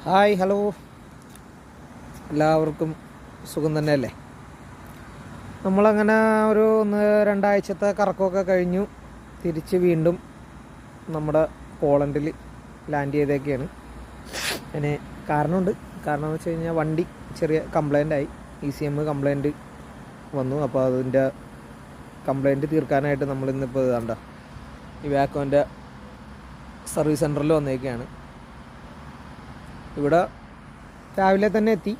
Hi, hello, എല്ലാവർക്കും സുഖം തന്നെയല്ലേ? നമ്മളങ്ങനെ ഒരു രണ്ടാഴ്ചത്തെ കറക്കമൊക്കെ കഴിഞ്ഞു തിരിച്ച് വീണ്ടും നമ്മുടെ പോളണ്ടിൽ ലാൻഡ് ചെയ്തേക്കാണ്. അതിന് കാരണമുണ്ട്. കാരണം എന്ന് വെച്ച് കഴിഞ്ഞാൽ വണ്ടി ചെറിയ കംപ്ലൈൻ്റായി, ECM കംപ്ലൈൻറ്റ് വന്നു. അപ്പോൾ അതിൻ്റെ കംപ്ലൈൻറ്റ് തീർക്കാനായിട്ട് നമ്മളിന്നിപ്പോൾ ഇതാണ്ട ഈ വാക്കോൻ്റെ സർവീസ് സെൻറ്ററിൽ വന്നേക്കാണ്. ഇവിടെ രാവിലെ തന്നെ എത്തി.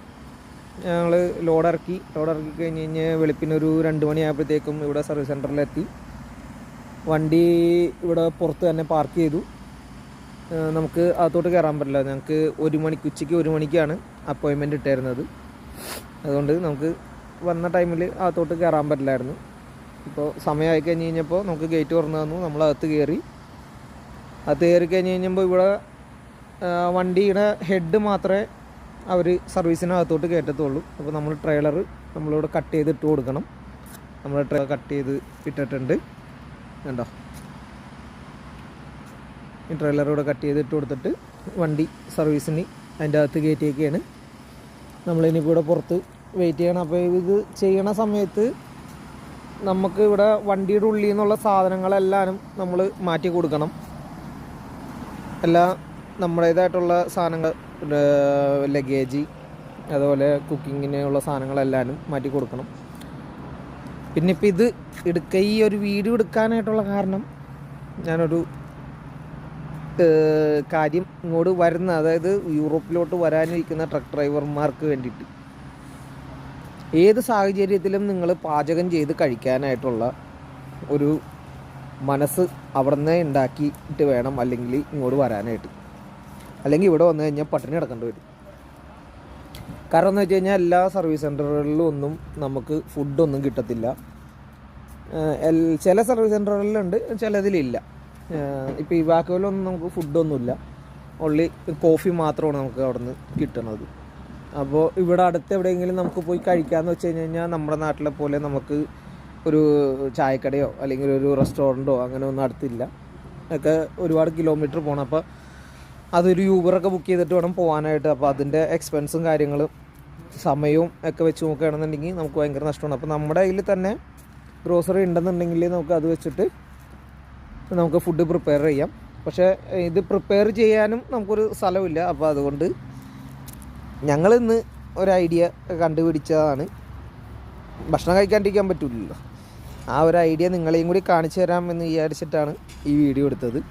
ഞങ്ങൾ ലോഡിറക്കി കഴിഞ്ഞ് കഴിഞ്ഞ് വെളുപ്പിനൊരു 2 മണിയായപ്പോഴത്തേക്കും ഇവിടെ സർവീസ് സെൻറ്ററിലെത്തി. വണ്ടി ഇവിടെ പുറത്ത് തന്നെ പാർക്ക് ചെയ്തു. നമുക്ക് അകത്തോട്ട് കയറാൻ പറ്റില്ല. ഞങ്ങൾക്ക് ഉച്ചയ്ക്ക് 1 മണിക്കാണ് അപ്പോയിൻമെൻറ്റ് ഇട്ടായിരുന്നത്. അതുകൊണ്ട് നമുക്ക് വന്ന ടൈമിൽ അകത്തോട്ട് കയറാൻ പറ്റില്ലായിരുന്നു. ഇപ്പോൾ സമയമായി കഴിഞ്ഞ് കഴിഞ്ഞപ്പോൾ നമുക്ക് ഗേറ്റ് തുറന്നു തന്നു. നമ്മൾ അകത്ത് കയറി കഴിഞ്ഞ് കഴിഞ്ഞപ്പോൾ ഇവിടെ വണ്ടിയുടെ ഹെഡ് മാത്രമേ അവർ സർവീസിനകത്തോട്ട് കയറ്റത്തുള്ളൂ. അപ്പോൾ നമ്മൾ ട്രെയിലർ നമ്മളിവിടെ കട്ട് ചെയ്തിട്ട് കൊടുക്കണം. നമ്മൾ കട്ട് ചെയ്ത് ഇട്ടിട്ടുണ്ട്, കണ്ടോ? ഈ ട്രെയിലർ ഇവിടെ കട്ട് ചെയ്തിട്ട് കൊടുത്തിട്ട് വണ്ടി സർവീസിന് അതിൻ്റെ അകത്ത് കയറ്റിയൊക്കെയാണ്. നമ്മളിനിപ്പോൾ ഇവിടെ പുറത്ത് വെയിറ്റ് ചെയ്യണം. അപ്പോൾ ഇത് ചെയ്യണ സമയത്ത് നമുക്ക് ഇവിടെ വണ്ടിയുടെ ഉള്ളിൽ നിന്നുള്ള സാധനങ്ങളെല്ലാവരും നമ്മൾ മാറ്റി കൊടുക്കണം. എല്ലാം നമ്മുടേതായിട്ടുള്ള സാധനങ്ങൾ, ലഗേജ്, അതുപോലെ സാധനങ്ങളെല്ലാവരും മാറ്റി കൊടുക്കണം. പിന്നെ ഇപ്പോൾ ഈ ഒരു വീഡിയോ എടുക്കാനായിട്ടുള്ള കാരണം, ഞാനൊരു കാര്യം ഇങ്ങോട്ട് വരുന്ന, അതായത് യൂറോപ്പിലോട്ട് വരാനിരിക്കുന്ന ട്രക്ക് ഡ്രൈവർമാർക്ക് വേണ്ടിയിട്ട് ഏത് സാഹചര്യത്തിലും നിങ്ങൾ പാചകം ചെയ്ത് കഴിക്കാനായിട്ടുള്ള ഒരു മനസ്സ് അവിടെ നിന്ന് ഉണ്ടാക്കിയിട്ട് വേണം അല്ലെങ്കിൽ ഇങ്ങോട്ട് വരാനായിട്ട്. അല്ലെങ്കിൽ ഇവിടെ വന്നു കഴിഞ്ഞാൽ പട്ടിണി കിടക്കേണ്ടി വരും. കാരണം എന്ന് വെച്ച് കഴിഞ്ഞാൽ എല്ലാ സർവീസ് സെൻ്ററുകളിലും ഒന്നും നമുക്ക് ഫുഡൊന്നും കിട്ടത്തില്ല. ചില സർവീസ് സെൻ്ററുകളിലുണ്ട്, ചിലതിലില്ല. ഇപ്പോൾ ഈ വാക്കുകളിലൊന്നും നമുക്ക് ഫുഡൊന്നുമില്ല. ഓൺലി കോഫി മാത്രമാണ് നമുക്ക് അവിടെ നിന്ന് കിട്ടുന്നത്. അപ്പോൾ ഇവിടെ അടുത്ത് എവിടെയെങ്കിലും നമുക്ക് പോയി കഴിക്കാമെന്ന് വെച്ച് കഴിഞ്ഞാൽ നമ്മുടെ നാട്ടിലെ പോലെ നമുക്ക് ഒരു ചായക്കടയോ അല്ലെങ്കിൽ ഒരു റെസ്റ്റോറൻറ്റോ അങ്ങനെ ഒന്നും അടുത്തില്ല. ഒക്കെ ഒരുപാട് കിലോമീറ്റർ പോകണം. അപ്പോൾ അതൊരു യൂബറൊക്കെ ബുക്ക് ചെയ്തിട്ട് വേണം പോകാനായിട്ട്. അപ്പോൾ അതിൻ്റെ എക്സ്പെൻസും കാര്യങ്ങളും സമയവും ഒക്കെ വെച്ച് നോക്കുകയാണെന്നുണ്ടെങ്കിൽ നമുക്ക് ഭയങ്കര നഷ്ടമാണ്. അപ്പോൾ നമ്മുടെ കയ്യിൽ തന്നെ ഗ്രോസറി ഉണ്ടെന്നുണ്ടെങ്കിൽ നമുക്ക് അത് വെച്ചിട്ട് നമുക്ക് ഫുഡ് പ്രിപ്പയർ ചെയ്യാം. പക്ഷേ ഇത് പ്രിപ്പയർ ചെയ്യാനും നമുക്കൊരു സ്ഥലമില്ല. അപ്പോൾ അതുകൊണ്ട് ഞങ്ങളിന്ന് ഒരു ഐഡിയ കണ്ടുപിടിച്ചതാണ്. ഭക്ഷണം കഴിക്കാണ്ടിരിക്കാൻ പറ്റില്ലല്ലോ. ആ ഒരു ഐഡിയ നിങ്ങളെയും കൂടി കാണിച്ചു തരാമെന്ന് വിചാരിച്ചിട്ടാണ് ഈ വീഡിയോ എടുത്തത്.